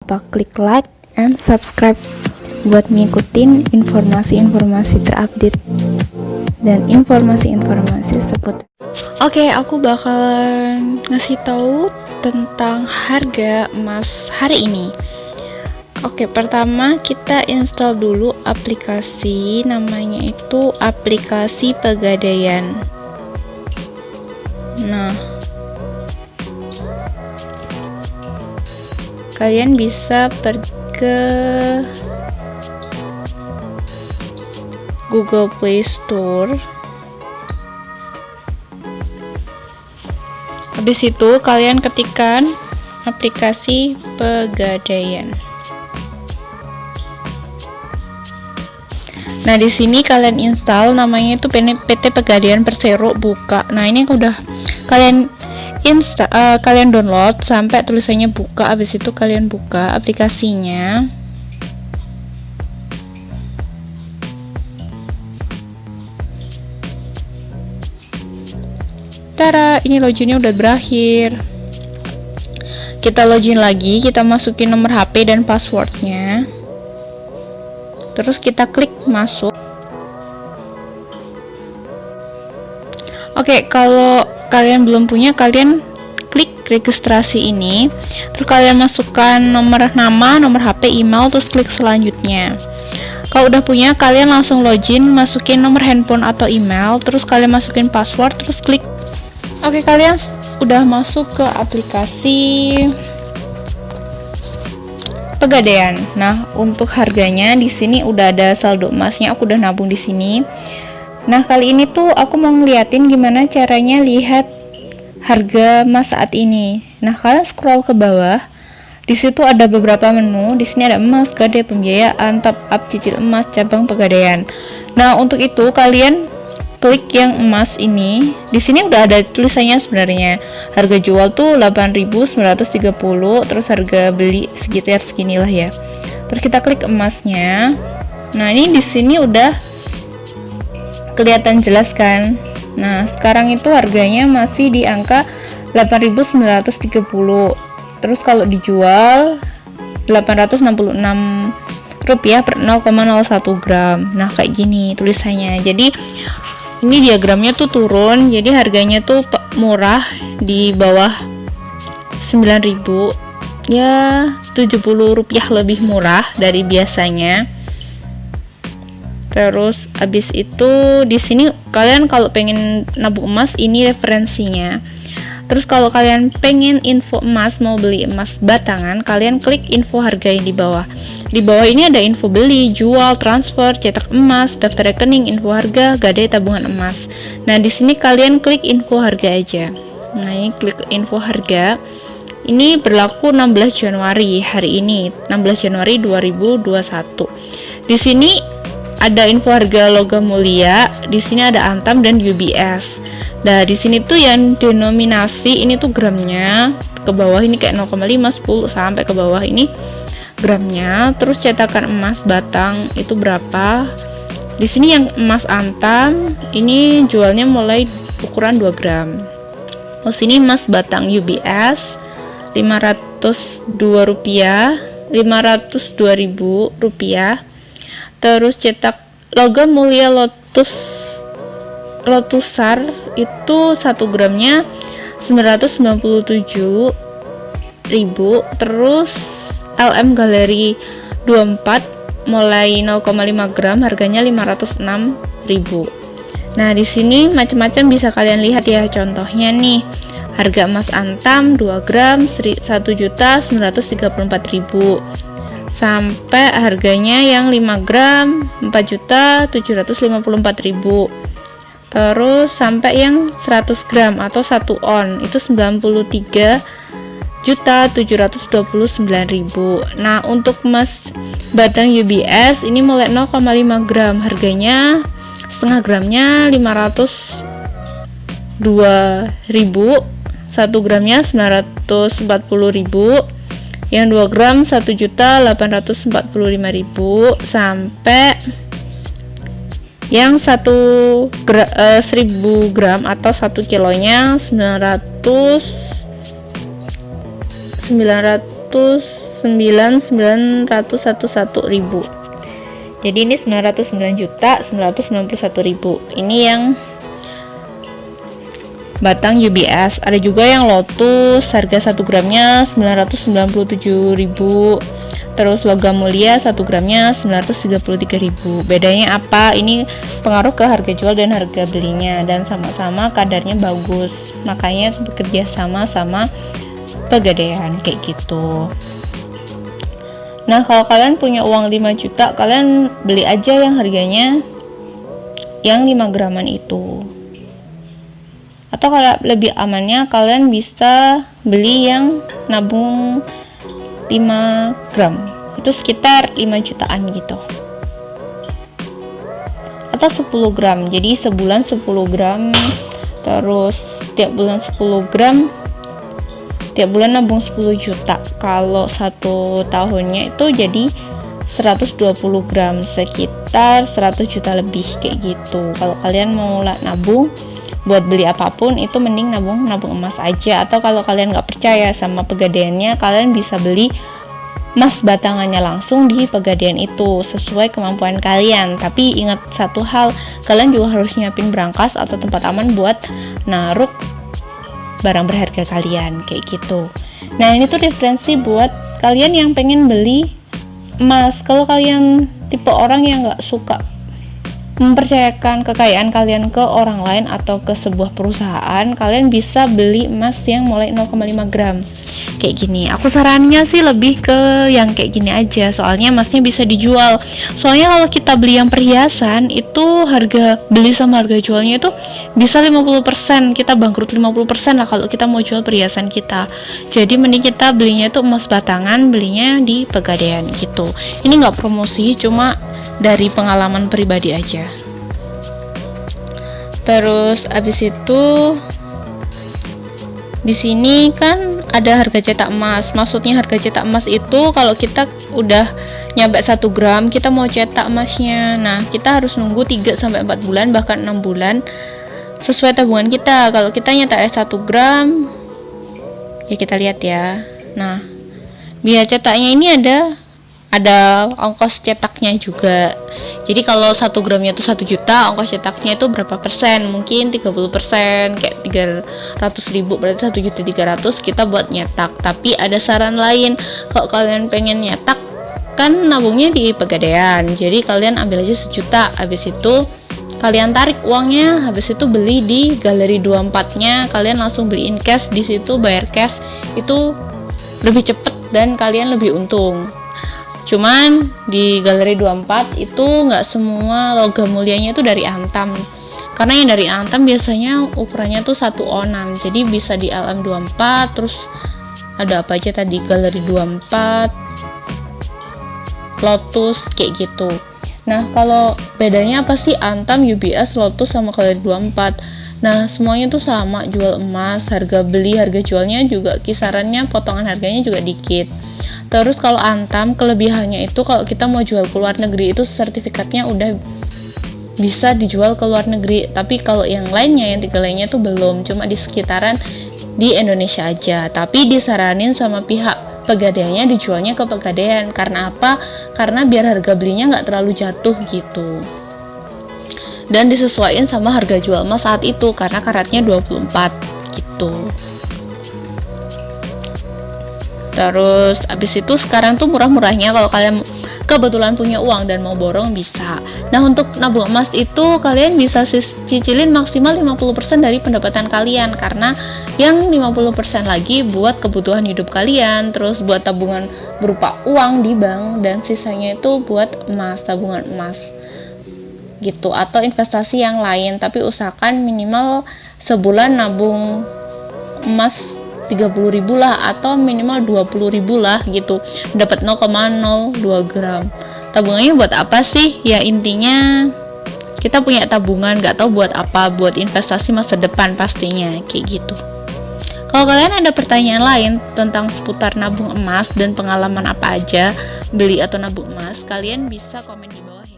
lupa klik like and subscribe buat ngikutin informasi-informasi terupdate dan informasi-informasi seputar. Oke, aku bakalan ngasih tahu tentang harga emas hari ini. Oke, pertama kita install dulu aplikasi, namanya itu aplikasi Pegadaian. Nah, kalian bisa pergi ke Google Play Store. Habis itu kalian ketikkan aplikasi Pegadaian. Nah, di sini kalian install, namanya itu PT Pegadaian Persero, buka. Nah, ini udah kalian kalian download sampai tulisannya buka. Habis itu kalian buka aplikasinya. Tara, ini loginnya udah berakhir. Kita login lagi, kita masukin nomor HP dan passwordnya. Terus kita klik masuk. Oke, kalau kalian belum punya, kalian klik registrasi ini. Terus kalian masukkan nomor nama, nomor HP, email, terus klik selanjutnya. Kalau udah punya, kalian langsung login, masukin nomor handphone atau email, terus kalian masukin password, terus klik. Oke, kalian udah masuk ke aplikasi Pegadaian. Nah, untuk harganya di sini udah ada saldo emasnya, aku udah nabung di sini. Nah, kali ini tuh aku mau ngeliatin gimana caranya lihat harga emas saat ini. Nah, kalian scroll ke bawah. Di situ ada beberapa menu. Di sini ada emas, gadai, pembiayaan, top up, cicil emas, cabang Pegadaian. Nah, untuk itu kalian klik yang emas ini. Di sini udah ada tulisannya sebenarnya. Harga jual tuh 8.930, terus harga beli sekitar seginilah ya. Terus kita klik emasnya. Nah, ini di sini udah kelihatan jelas kan. Nah, sekarang itu harganya masih di angka 8.930. Terus kalau dijual 866 rupiah per 0,01 gram. Nah, kayak gini tulisannya. Jadi ini diagramnya tuh turun, jadi harganya tuh murah, di bawah 9.000, ya 70 rupiah lebih murah dari biasanya. Terus habis itu di sini kalian kalau pengen nabung emas, ini referensinya. Terus kalau kalian pengen info emas, mau beli emas batangan, kalian klik info harga yang di bawah. Di bawah ini ada info beli, jual, transfer, cetak emas, daftar rekening, info harga, gadai, tabungan emas. Nah, di sini kalian klik info harga aja. Nah, ini klik info harga. Ini berlaku 16 Januari hari ini, 16 Januari 2021. Di sini ada info harga logam mulia, di sini ada Antam dan UBS. Nah, di sini tuh yang denominasi ini tuh gramnya, ke bawah ini kayak 0,5, 10 sampai ke bawah ini gramnya. Terus cetakan emas batang itu berapa? Di sini yang emas Antam ini jualnya mulai ukuran 2 gram. Oh, sini emas batang UBS 502 rupiah, 502.000 rupiah. Terus cetak logam mulia Lotusar itu 1 gramnya 997.000. Terus LM Galeri 24 mulai 0,5 gram harganya 506.000. Nah, di sini macam-macam bisa kalian lihat ya. Contohnya nih, harga emas Antam 2 gram 1.934.000 sampai harganya yang 5 gram 4.754.000. Terus sampai yang 100 gram atau 1 on itu 93.729.000. Nah, untuk emas batang UBS ini mulai 0,5 gram harganya setengah gramnya 502.000, 1 gramnya 940.000, yang 2 gram 1.845.000 sampai yang 1000 gram atau 1 kilonya 900 9.911.000. Jadi ini 909.991.000. Ini yang batang UBS. Ada juga yang Lotus, harga 1 gramnya 997.000. Terus logam mulia 1 gramnya 933.000. Bedanya apa? Ini pengaruh ke harga jual dan harga belinya, dan sama-sama kadarnya bagus. Makanya bekerja sama Pegadaian kayak gitu. Nah, kalau kalian punya uang 5 juta, kalian beli aja yang harganya yang 5 graman itu. Atau kalau lebih amannya, kalian bisa beli yang nabung 5 gram. Itu sekitar 5 jutaan gitu. Atau 10 gram. Jadi sebulan 10 gram. Terus setiap bulan 10 gram. Tiap bulan nabung 10 juta. Kalau 1 tahunnya itu jadi 120 gram, sekitar 100 juta lebih kayak gitu. Kalau kalian mau nabung buat beli apapun, itu mending nabung emas aja. Atau kalau kalian nggak percaya sama Pegadaiannya, kalian bisa beli emas batangannya langsung di Pegadaian itu sesuai kemampuan kalian. Tapi ingat satu hal, kalian juga harus nyiapin brankas atau tempat aman buat naruh barang berharga kalian kayak gitu. Nah, ini tuh referensi buat kalian yang pengen beli emas. Kalau kalian tipe orang yang nggak suka mempercayakan kekayaan kalian ke orang lain atau ke sebuah perusahaan, kalian bisa beli emas yang mulai 0,5 gram kayak gini. Aku sarannya sih lebih ke yang kayak gini aja, soalnya emasnya bisa dijual. Soalnya kalau kita beli yang perhiasan, itu harga beli sama harga jualnya itu bisa 50%, kita bangkrut 50% lah kalau kita mau jual perhiasan kita. Jadi mending kita belinya itu emas batangan, belinya di Pegadaian gitu. Ini nggak promosi, cuma dari pengalaman pribadi aja. Terus abis itu di sini kan ada harga cetak emas. Maksudnya harga cetak emas itu kalau kita udah nyampe 1 gram, kita mau cetak emasnya. Nah, kita harus nunggu 3-4 bulan, bahkan 6 bulan sesuai tabungan kita. Kalau kita nyetak 1 gram, ya kita lihat ya. Nah, biaya cetaknya ini ada ongkos cetaknya juga. Jadi kalau 1 gramnya itu 1 juta, ongkos cetaknya itu berapa persen? Mungkin 30%, kayak 300.000, berarti 1.300.000 kita buat nyetak. Tapi ada saran lain, kalau kalian pengen nyetak kan nabungnya di Pegadaian, jadi kalian ambil aja 1 juta, habis itu kalian tarik uangnya, habis itu beli di Galeri 24-nya, kalian langsung beli in cash di situ, bayar cash, itu lebih cepet dan kalian lebih untung. Cuman di Galeri 24 itu nggak semua logam mulianya itu dari Antam, karena yang dari Antam biasanya ukurannya tuh 1 onan, jadi bisa di LM 24, terus ada apa aja tadi, Galeri 24, Lotus kayak gitu. Nah, kalau bedanya apa sih Antam, UBS, Lotus sama Galeri 24? Nah, semuanya tuh sama, jual emas, harga beli, harga jualnya juga kisarannya, potongan harganya juga dikit. Terus kalau Antam, kelebihannya itu kalau kita mau jual ke luar negeri itu sertifikatnya udah bisa dijual ke luar negeri. Tapi kalau yang lainnya, yang 3 lainnya itu belum, cuma di sekitaran di Indonesia aja. Tapi disaranin sama pihak Pegadaiannya dijualnya ke Pegadaian. Karena apa? Karena biar harga belinya nggak terlalu jatuh gitu. Dan disesuaikan sama harga jual emas saat itu, karena karatnya 24 gitu. Terus abis itu sekarang tuh murah-murahnya kalau kalian kebetulan punya uang dan mau borong bisa. Nah, untuk nabung emas itu kalian bisa cicilin maksimal 50% dari pendapatan kalian, karena yang 50% lagi buat kebutuhan hidup kalian, terus buat tabungan berupa uang di bank, dan sisanya itu buat emas, tabungan emas gitu, atau investasi yang lain. Tapi usahakan minimal sebulan nabung emas 30.000 lah, atau minimal 20.000 lah gitu, dapat 0,02 gram. Tabungannya buat apa sih? Ya intinya kita punya tabungan, nggak tahu buat apa, buat investasi masa depan pastinya kayak gitu. Kalau kalian ada pertanyaan lain tentang seputar nabung emas dan pengalaman apa aja beli atau nabung emas, kalian bisa komen di bawah ya.